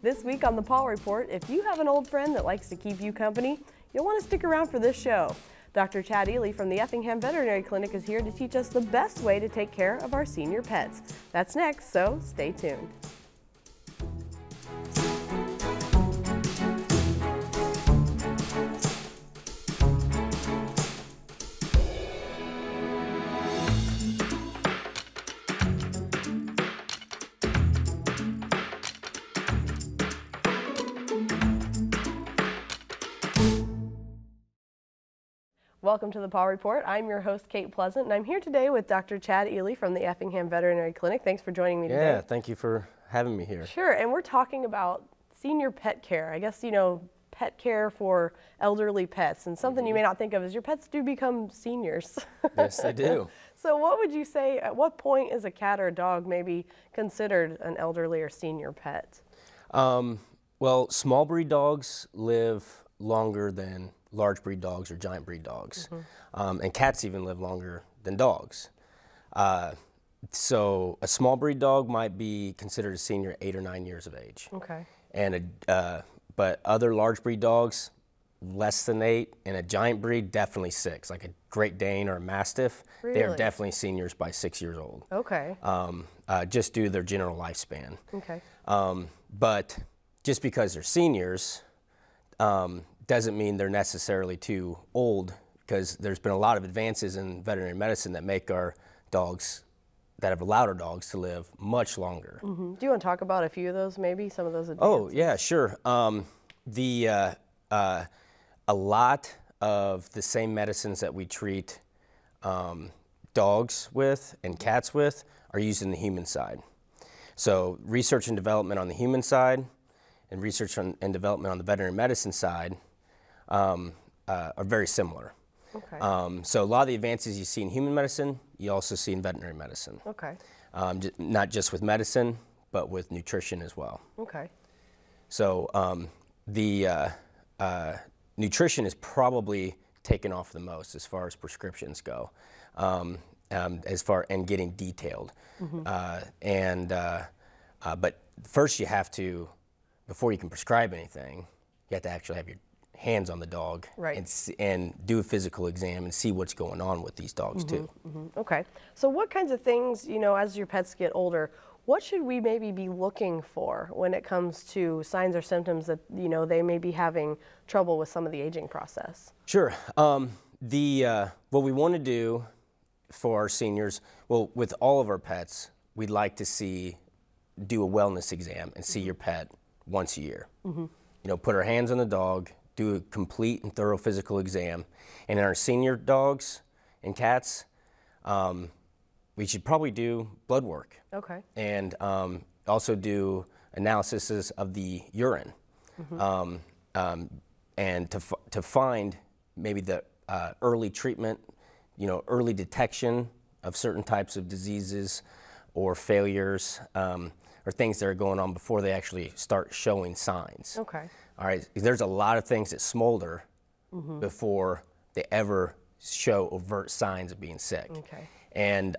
This week on the Paw Report, if you have an old friend that likes to keep you company, you'll want to stick around for this show. Dr. Chad Ely from the Effingham Veterinary Clinic is here to teach us the best way to take care of our senior pets. That's next, so stay tuned. Welcome to the Paw Report. I'm your host, Kate Pleasant, and I'm here today with Dr. Chad Ely from the Effingham Veterinary Clinic. Thanks for joining me today. Yeah, thank you for having me here. Sure, and we're talking about senior pet care. I guess, you know, pet care for elderly pets, and something you may not think of is your pets do become seniors. Yes, they do. So what would you say, at what point is a cat or a dog maybe considered an elderly or senior pet? Well, small breed dogs live longer than large breed dogs or giant breed dogs. And cats even live longer than dogs. So a small breed dog might be considered a senior 8 or 9 years of age. Okay. And but other large breed dogs, less than 8, and a giant breed, definitely 6, like a Great Dane or a Mastiff. Really? They are definitely seniors by 6 years old. Okay. Just due to their general lifespan. Okay. But just because they're seniors, doesn't mean they're necessarily too old, because there's been a lot of advances in veterinary medicine that make our dogs, that have allowed our dogs to live much longer. Do you want to talk about a few of those, maybe some of those advances? Oh yeah, sure. A lot of the same medicines that we treat dogs with and cats with are used in the human side. So research and development on the human side and research and development on the veterinary medicine side are very similar. Okay. So a lot of the advances you see in human medicine, you also see in veterinary medicine. Okay. Not just with medicine, but with nutrition as well. Okay. So nutrition is probably taken off the most as far as prescriptions go, and getting detailed. But first you have to, before you can prescribe anything, you have to actually have your hands on the dog, right, and do a physical exam and see what's going on with these dogs too. Okay. So what kinds of things, you know, as your pets get older, what should we maybe be looking for when it comes to signs or symptoms that, you know, they may be having trouble with some of the aging process? Sure. What we want to do for our seniors, well, with all of our pets, we'd like to do a wellness exam and see your pet once a year. You know, put our hands on the dog, do a complete and thorough physical exam. And in our senior dogs and cats, we should probably do blood work. Okay. And also do analysis of the urine, and to find maybe the early treatment, you know, early detection of certain types of diseases or failures, or things that are going on before they actually start showing signs. Okay. All right, there's a lot of things that smolder before they ever show overt signs of being sick. Okay. And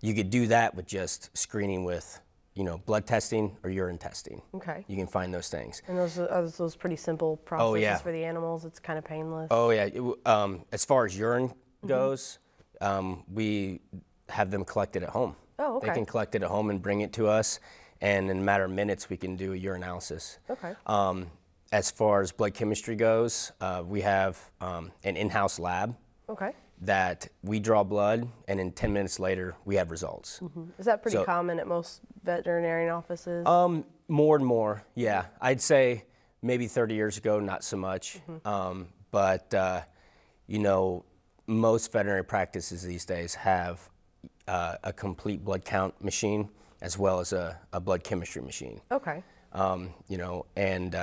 you could do that with just screening with, you know, blood testing or urine testing. Okay. You can find those things. And those pretty simple processes for the animals? It's kind of painless? Oh yeah, as far as urine goes, we have them collected at home. Oh, okay. They can collect it at home and bring it to us, and in a matter of minutes we can do a urinalysis. Okay. As far as blood chemistry goes, we have an in-house lab. Okay. That we draw blood, and in 10 minutes later we have results. Is that pretty common at most veterinarian offices? More and more, yeah. I'd say maybe 30 years ago, not so much. But you know, most veterinary practices these days have a complete blood count machine as well as a blood chemistry machine. Okay. You know, and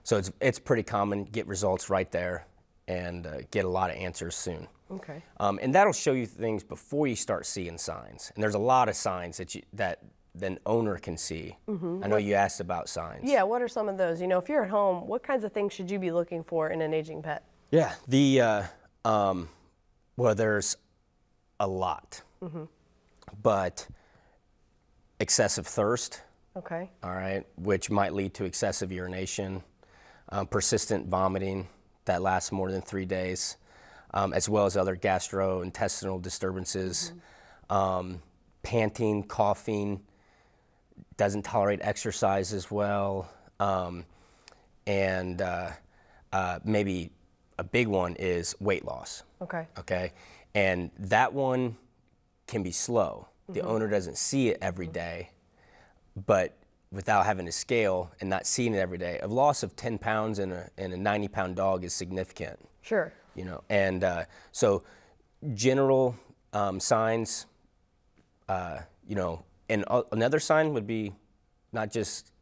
so it's pretty common, get results right there and get a lot of answers soon. Okay. And that'll show you things before you start seeing signs. And there's a lot of signs that an owner can see. I know you asked about signs. Yeah, what are some of those? You know, if you're at home, what kinds of things should you be looking for in an aging pet? Yeah, well, there's a lot. But excessive thirst Okay. All right, which might lead to excessive urination, persistent vomiting that lasts more than 3 days, as well as other gastrointestinal disturbances, panting, coughing, doesn't tolerate exercise as well, and maybe a big one is weight loss. Okay. Okay, and that one can be slow. The owner doesn't see it every day, but without having to scale and not seeing it every day, a loss of 10 pounds in a 90-pound dog is significant. Sure. You know, and so general signs, you know, and another sign would be not just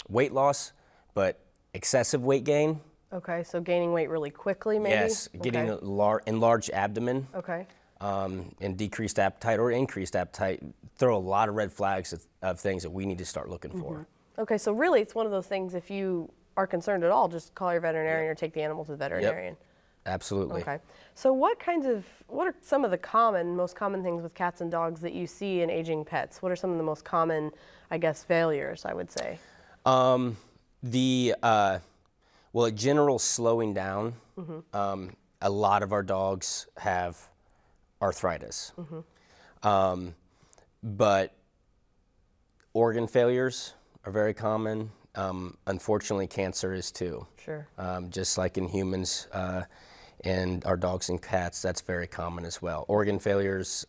weight loss, but excessive weight gain. Okay, so gaining weight really quickly, maybe? Yes, getting Okay. enlarged abdomen. Okay. And decreased appetite or increased appetite throw a lot of red flags of things that we need to start looking for. Okay, so really it's one of those things, if you are concerned at all, just call your veterinarian or take the animal to the veterinarian. Absolutely. Okay. So what are some of the most common things with cats and dogs that you see in aging pets? What are some of the most common, I guess, failures, I would say? Well, a general slowing down. A lot of our dogs have arthritis. But organ failures are very common. Unfortunately, cancer is too. Sure. Just like in humans and our dogs and cats, that's very common as well. Organ failures,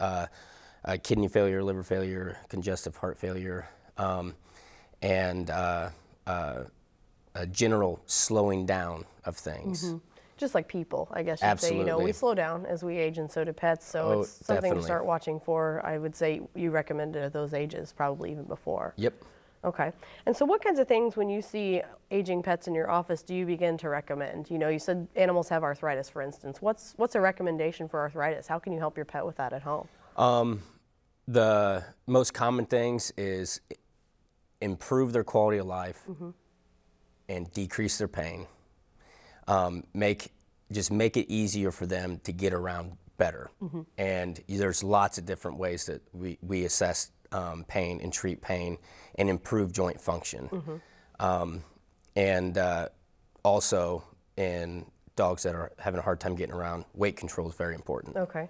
kidney failure, liver failure, congestive heart failure, and a general slowing down of things. Just like people, I guess you'd say. You know, Absolutely. we slow down as we age, and so do pets. So Oh, it's something definitely. to start watching for. I would say you recommend it at those ages, probably even before. Yep. Okay. And so what kinds of things, when you see aging pets in your office, do you begin to recommend? You know, you said animals have arthritis, for instance. What's a recommendation for arthritis? How can you help your pet with that at home? The most common things is improve their quality of life and decrease their pain. Just make it easier for them to get around better. And there's lots of different ways that we assess pain and treat pain and improve joint function. And also in dogs that are having a hard time getting around, weight control is very important. Okay.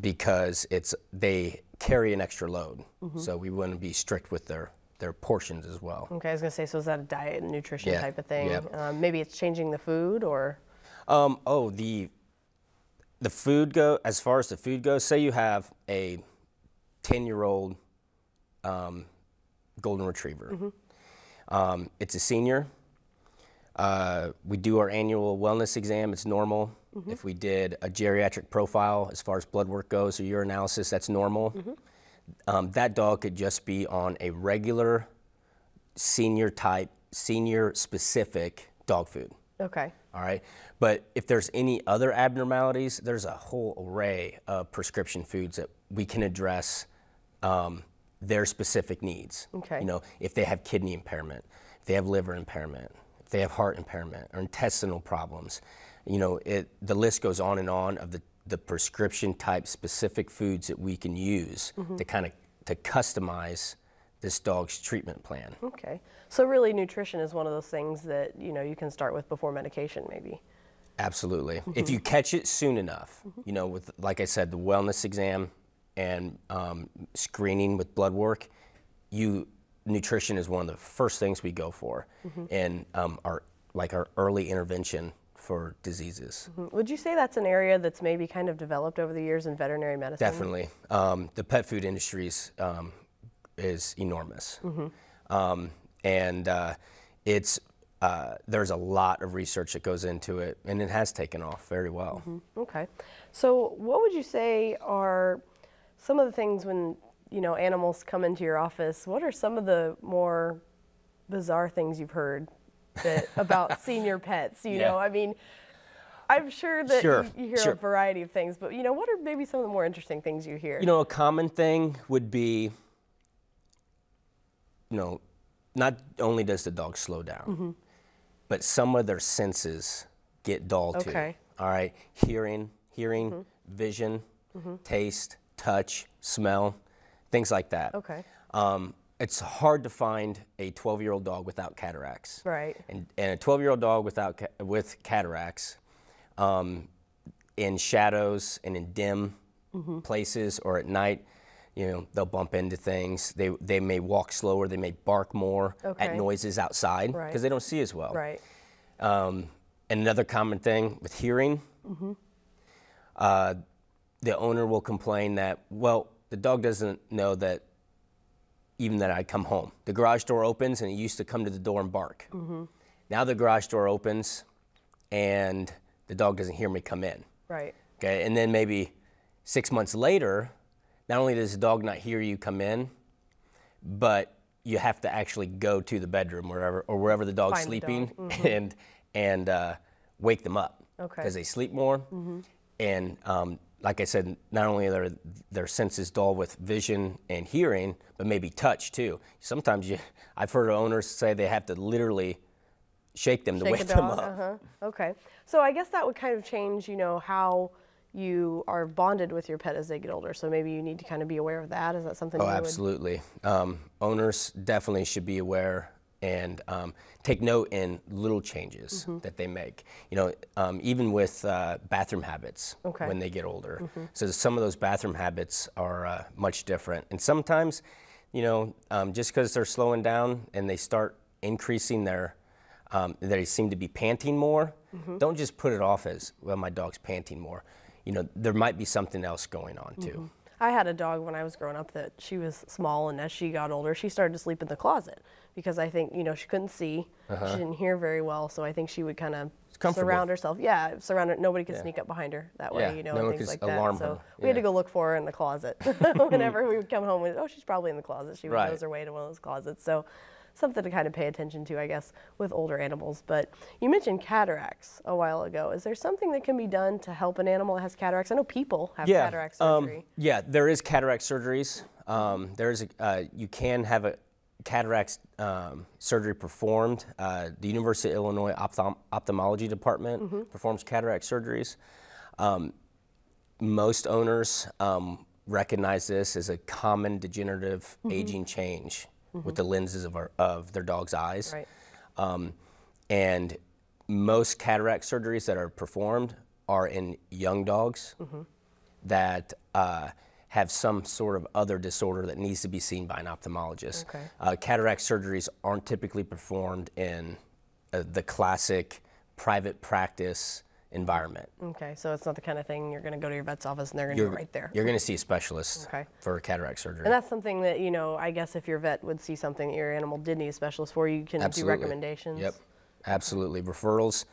Because they carry an extra load. So we want to be strict with their portions as well. Okay, I was going to say, so is that a diet and nutrition Yeah, type of thing? yeah. Maybe it's changing the food, or? The food as far as the food goes, say you have a 10-year-old golden retriever. It's a senior. We do our annual wellness exam. It's normal. If we did a geriatric profile as far as blood work goes or urinalysis, that's normal. That dog could just be on a regular senior specific dog food. Okay. All right. But if there's any other abnormalities, there's a whole array of prescription foods that we can address their specific needs. Okay. You know, if they have kidney impairment, if they have liver impairment, if they have heart impairment or intestinal problems, you know, the list goes on and on of the prescription type specific foods that we can use to customize this dog's treatment plan. Okay. So really nutrition is one of those things that, you know, you can start with before medication, maybe. Absolutely. If you catch it soon enough, you know, with, like I said, the wellness exam and screening with blood work, nutrition is one of the first things we go for in our early intervention for diseases. Would you say that's an area that's maybe kind of developed over the years in veterinary medicine? Definitely. The pet food industry is enormous. And there's a lot of research that goes into it, and it has taken off very well. Okay. So what would you say are some of the things when, you know, animals come into your office? What are some of the more bizarre things you've heard about senior pets? You know, I mean, I'm sure that you hear a variety of things, but, you know, what are maybe some of the more interesting things you hear? You know, a common thing would be, you know, not only does the dog slow down, but some of their senses get dull too. Okay. All right, hearing, vision, taste, touch, smell, things like that. Okay. it's hard to find a 12-year-old dog without cataracts. Right. And a 12-year-old dog with cataracts, in shadows and in dim places or at night, they'll bump into things. They may walk slower. They may bark more at noises outside because they don't see as well. Right. And another common thing with hearing, the owner will complain that, well, the dog doesn't know that even that I come home. The garage door opens and he used to come to the door and bark. Now the garage door opens and the dog doesn't hear me come in. Right. Okay, and then maybe 6 months later, not only does the dog not hear you come in, but you have to actually go to the bedroom wherever the dog's sleeping and wake them up because they sleep more. And like I said, not only are their senses dull with vision and hearing, but maybe touch too. Sometimes I've heard owners say they have to literally shake them to wake them up. Okay. So I guess that would kind of change, how you are bonded with your pet as they get older. So maybe you need to kind of be aware of that. Is that something? Absolutely. Owners definitely should be aware and take note in little changes that they make. Even with bathroom habits when they get older. So some of those bathroom habits are much different. And sometimes, just because they're slowing down and they start increasing they seem to be panting more, don't just put it off as, well, my dog's panting more. There might be something else going on too. I had a dog when I was growing up that she was small, and as she got older, she started to sleep in the closet because I think, she couldn't see, she didn't hear very well, so I think she would kind of surround herself. Yeah, nobody could sneak up behind her that way, and things like that. So we had to go look for her in the closet. Whenever we would come home, she's probably in the closet. She would nose her way to one of those closets. So something to kind of pay attention to, I guess, with older animals. But you mentioned cataracts a while ago. Is there something that can be done to help an animal that has cataracts? I know people have cataract surgery. There is cataract surgeries. You can have a cataract surgery performed. The University of Illinois Ophthalmology Department performs cataract surgeries. Most owners recognize this as a common degenerative aging change with the lenses of their dog's eyes. Right. And most cataract surgeries that are performed are in young dogs that have some sort of other disorder that needs to be seen by an ophthalmologist. Cataract surgeries aren't typically performed in the classic private practice environment. Okay, so it's not the kind of thing you're going to go to your vet's office and they're going to do it right there. You're going to see a specialist for cataract surgery. And that's something that, I guess if your vet would see something that your animal did need a specialist for, you can do recommendations. Yep, absolutely. Referrals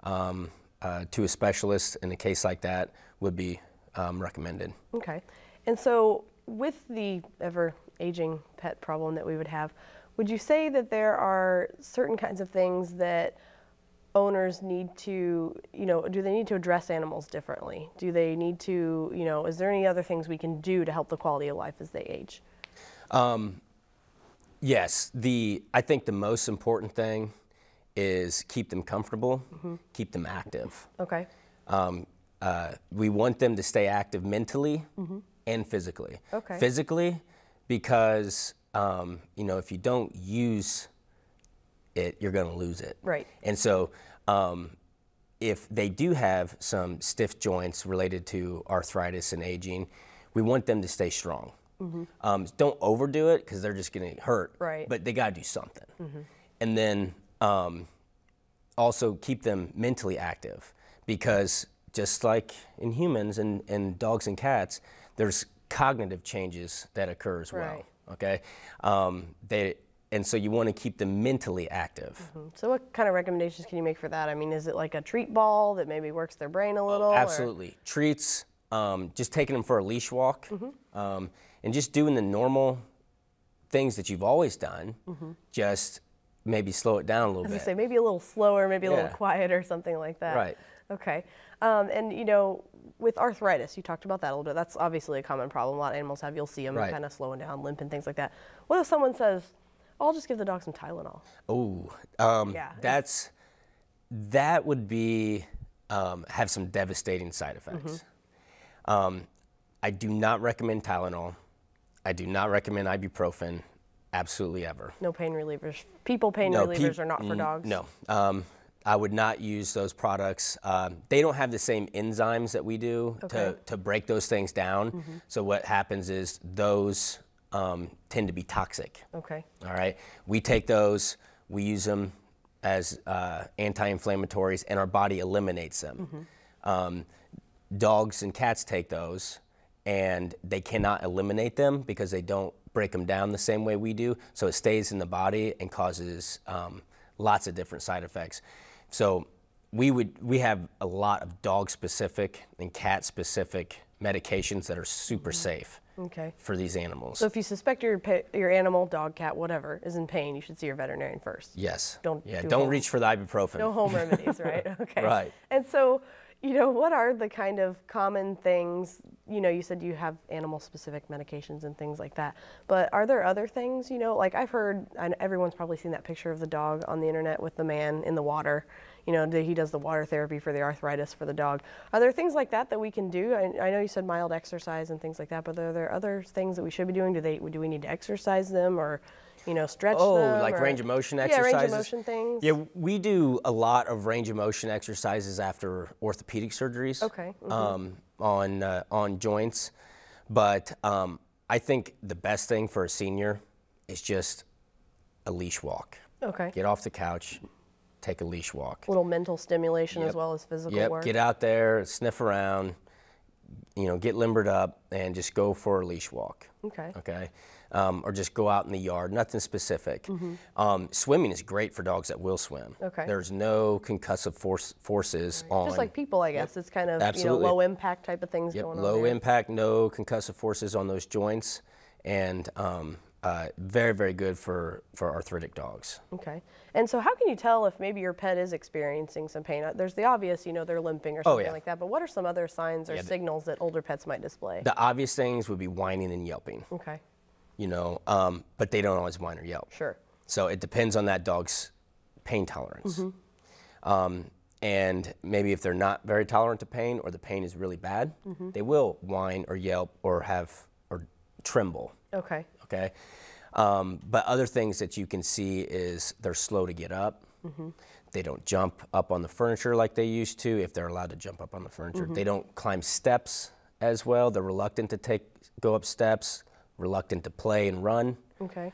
to a specialist in a case like that would be recommended. Okay. And so with the ever-aging pet problem that we would have, would you say that there are certain kinds of things that owners need to, do they need to address animals differently? Do they need to, is there any other things we can do to help the quality of life as they age? Yes, I think the most important thing is keep them comfortable, keep them active. Okay. We want them to stay active mentally and physically. Okay. Physically, because if you don't use it, you're going to lose it. Right. And so if they do have some stiff joints related to arthritis and aging, we want them to stay strong. Don't overdo it because they're just going to hurt. Right. But they got to do something. And then also keep them mentally active, because just like in humans and dogs and cats, there's cognitive changes that occur as well. Okay. And so you want to keep them mentally active. So what kind of recommendations can you make for that? I mean, is it like a treat ball that maybe works their brain a little? Absolutely. Treats, just taking them for a leash walk, and just doing the normal things that you've always done, just maybe slow it down a little bit. As you say, maybe a little slower, maybe a little quieter, something like that. Right. Okay. And with arthritis, you talked about that a little bit. That's obviously a common problem. A lot of animals have. You'll see them kind of slowing down, limping, things like that. What if someone says, I'll just give the dog some Tylenol? Oh, that would be, have some devastating side effects. I do not recommend Tylenol. I do not recommend ibuprofen. Absolutely ever. No pain relievers. People pain relievers are not for dogs? No. I would not use those products. They don't have the same enzymes that we do to break those things down. So what happens is those tend to be toxic. Okay. All right. We take those, we use them as anti-inflammatories, and our body eliminates them. Dogs and cats take those, and they cannot eliminate them because they don't break them down the same way we do. So it stays in the body and causes lots of different side effects. So we have a lot of dog-specific and cat-specific medications that are super safe for these animals. So if you suspect your animal, dog, cat, whatever, is in pain, you should see your veterinarian first. Yes. Don't reach for the ibuprofen. No home remedies, right? Okay. Right. And so, you know, what are the kind of common things, you know, you said you have animal-specific medications and things like that, but are there other things, you know, like I've heard, and everyone's probably seen that picture of the dog on the internet with the man in the water, you know, he does the water therapy for the arthritis for the dog. Are there things like that that we can do? I know you said mild exercise and things like that, but are there other things that we should be doing? Do we need to exercise them, or, you know, stretch them? Oh, like range of motion exercises? Yeah, range of motion things. Yeah, we do a lot of range of motion exercises after orthopedic surgeries. Okay. On joints. But I think the best thing for a senior is just a leash walk. Okay. Get off the couch, take a leash walk. A little mental stimulation as well as physical work. Get out there, sniff around, you know, get limbered up, and just go for a leash walk. Okay. Okay. Or just go out in the yard, nothing specific. Swimming is great for dogs that will swim. Okay. There's no concussive forces on. Just like people, I guess. It's kind of, Absolutely. you know, low impact type of things going on Low there. impact, no concussive forces on those joints, and very, very good for arthritic dogs. Okay. And so how can you tell if maybe your pet is experiencing some pain? There's the obvious, you know, they're limping or something like that, but what are some other signs or signals that older pets might display? The obvious things would be whining and yelping. Okay. You know, but they don't always whine or yelp. Sure. So it depends on that dog's pain tolerance. And maybe if they're not very tolerant to pain, or the pain is really bad, they will whine or yelp or tremble. Okay. Okay. But other things that you can see is they're slow to get up. They don't jump up on the furniture like they used to, if they're allowed to jump up on the furniture. They don't climb steps as well. They're reluctant to go up steps, reluctant to play and run. Okay.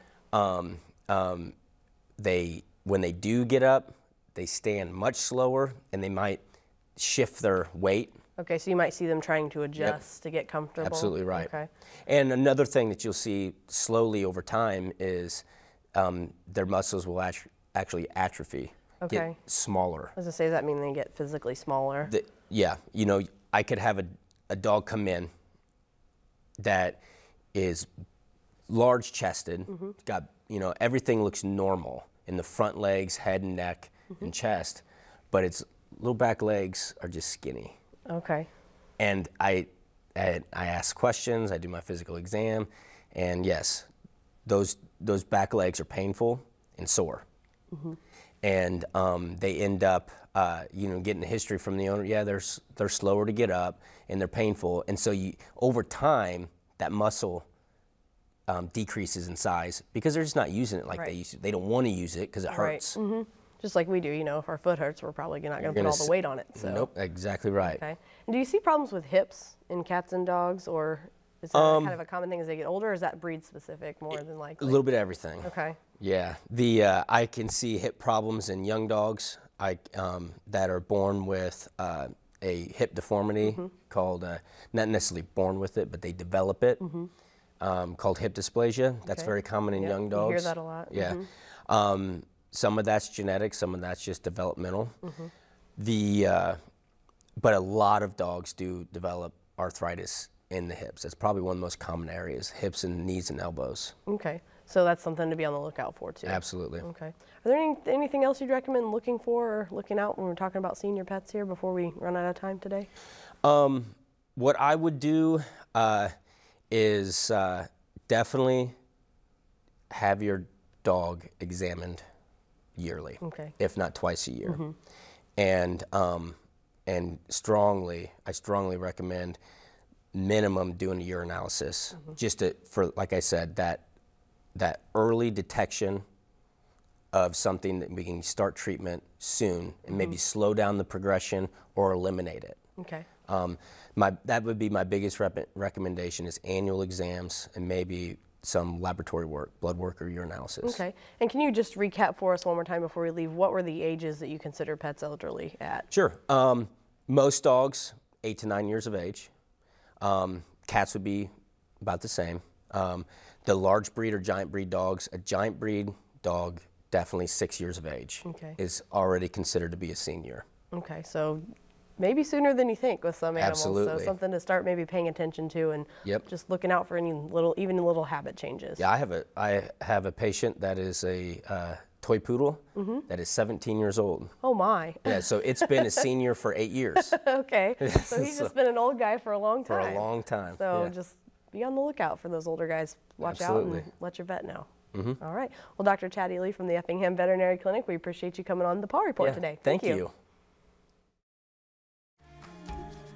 When they do get up, they stand much slower, and they might shift their weight. Okay, so you might see them trying to adjust to get comfortable. Absolutely right. Okay. And another thing that you'll see slowly over time is their muscles will actually atrophy, get smaller. I was gonna say, does that mean they get physically smaller? Yeah, you know, I could have a dog come in that is large chested, got, you know, everything looks normal in the front legs, head and neck and chest, but its little back legs are just skinny. Okay. And I ask questions, I do my physical exam, and yes, those back legs are painful and sore. And they end up, you know, getting a history from the owner. Yeah, they're slower to get up, and they're painful. And so over time, that muscle decreases in size because they're just not using it like they used to. They don't want to use it because it hurts. Just like we do, you know, if our foot hurts, we're probably not going to put all the weight on it. So. Nope, exactly right. Okay. And do you see problems with hips in cats and dogs, or is that kind of a common thing as they get older, or is that breed specific more than likely? A little bit of everything. Okay. Yeah, I can see hip problems in young dogs that are born with a hip deformity called, not necessarily born with it, but they develop it, called hip dysplasia. That's very common in young dogs. You hear that a lot. Yeah. Some of that's genetic, some of that's just developmental. But a lot of dogs do develop arthritis in the hips. That's probably one of the most common areas, hips and knees and elbows. Okay. So that's something to be on the lookout for too. Absolutely. Okay. Are there anything else you'd recommend looking for or looking out when we're talking about senior pets here before we run out of time today? What I would do is definitely have your dog examined yearly, if not twice a year. And I strongly recommend minimum doing a urinalysis, just for, like I said, that that early detection of something that we can start treatment soon and maybe slow down the progression or eliminate it. Okay. That would be my biggest recommendation is annual exams and maybe some laboratory work, blood work or urinalysis. Okay. And can you just recap for us one more time before we leave, what were the ages that you consider pets elderly at? Sure. Most dogs, 8 to 9 years of age. Cats would be about the same. The large breed or giant breed dogs, a giant breed dog, definitely 6 years of age, is already considered to be a senior. Okay, so maybe sooner than you think with some animals. Absolutely. So something to start maybe paying attention to and just looking out for any even little habit changes. Yeah, I have a patient that is a toy poodle that is 17 years old. Oh my. Yeah, so it's been a senior for 8 years. Okay, so he's just been an old guy for a long time. For a long time. So just be on the lookout for those older guys. Watch out and let your vet know. All right. Well, Dr. Chad Ely from the Effingham Veterinary Clinic, we appreciate you coming on the Paw Report today. Thank you.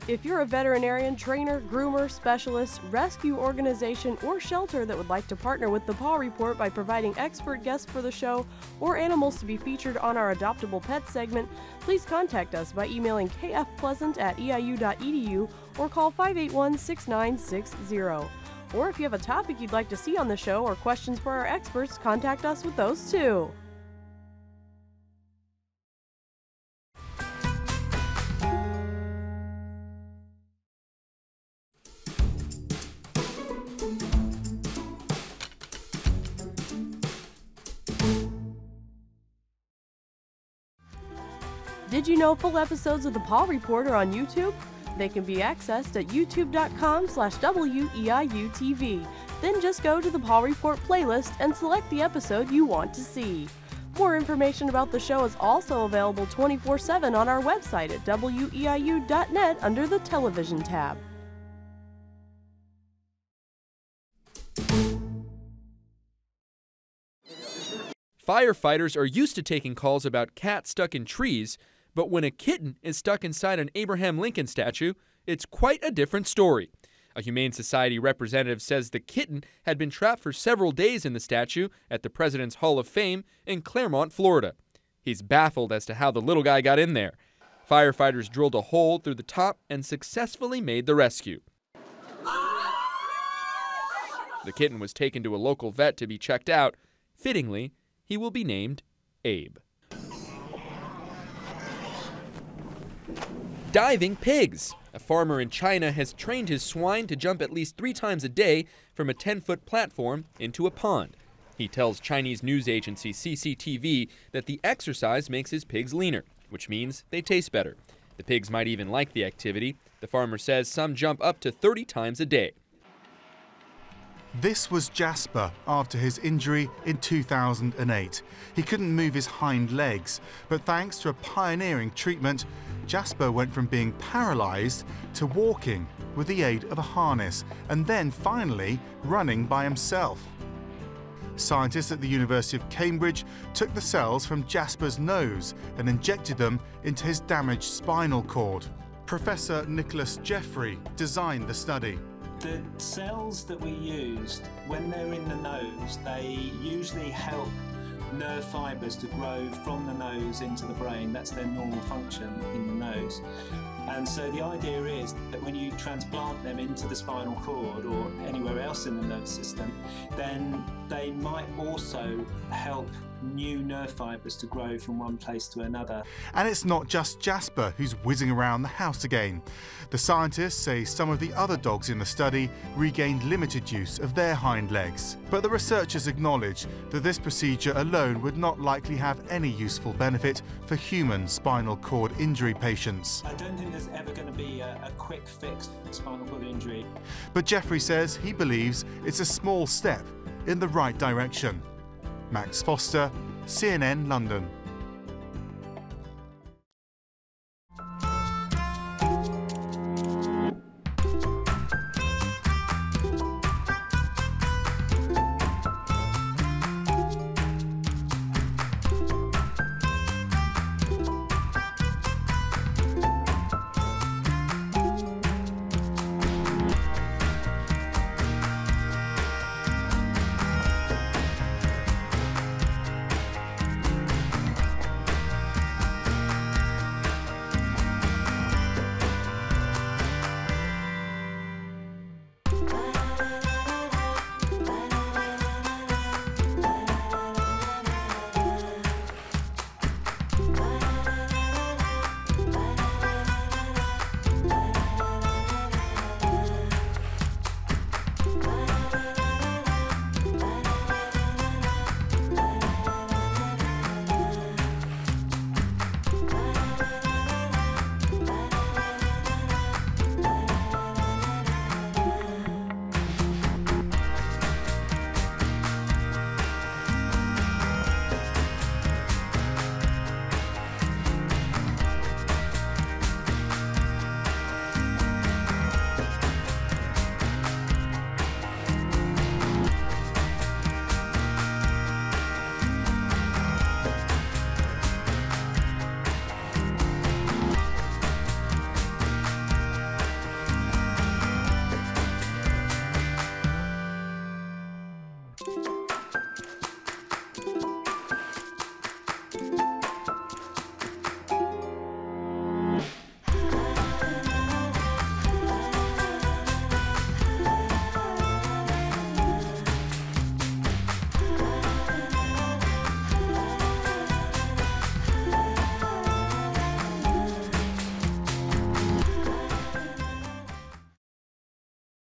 If you're a veterinarian, trainer, groomer, specialist, rescue organization, or shelter that would like to partner with the Paw Report by providing expert guests for the show or animals to be featured on our Adoptable Pets segment, please contact us by emailing kfpleasant@eiu.edu or call 581-6960. Or if you have a topic you'd like to see on the show or questions for our experts, contact us with those too. Did you know full episodes of the Paw Report are on YouTube? They can be accessed at youtube.com/WEIU-TV. Then just go to the Paw Report playlist and select the episode you want to see. More information about the show is also available 24/7 on our website at WEIU.net under the Television tab. Firefighters are used to taking calls about cats stuck in trees, but when a kitten is stuck inside an Abraham Lincoln statue, it's quite a different story. A Humane Society representative says the kitten had been trapped for several days in the statue at the President's Hall of Fame in Claremont, Florida. He's baffled as to how the little guy got in there. Firefighters drilled a hole through the top and successfully made the rescue. The kitten was taken to a local vet to be checked out. Fittingly, he will be named Abe. Diving pigs. A farmer in China has trained his swine to jump at least 3 times a day from a 10-foot platform into a pond. He tells Chinese news agency CCTV that the exercise makes his pigs leaner, which means they taste better. The pigs might even like the activity. The farmer says some jump up to 30 times a day. This was Jasper after his injury in 2008. He couldn't move his hind legs, but thanks to a pioneering treatment, Jasper went from being paralyzed to walking with the aid of a harness, and then finally running by himself. Scientists at the University of Cambridge took the cells from Jasper's nose and injected them into his damaged spinal cord. Professor Nicholas Jeffrey designed the study. The cells that we used, when they're in the nose, they usually help nerve fibres to grow from the nose into the brain. That's their normal function in the nose. And so the idea is that when you transplant them into the spinal cord or anywhere else in the nervous system, then they might also help new nerve fibres to grow from one place to another. And it's not just Jasper who's whizzing around the house again. The scientists say some of the other dogs in the study regained limited use of their hind legs. But the researchers acknowledge that this procedure alone would not likely have any useful benefit for human spinal cord injury patients. I don't think there's ever going to be a quick fix for spinal cord injury. But Jeffrey says he believes it's a small step in the right direction. Max Foster, CNN, London.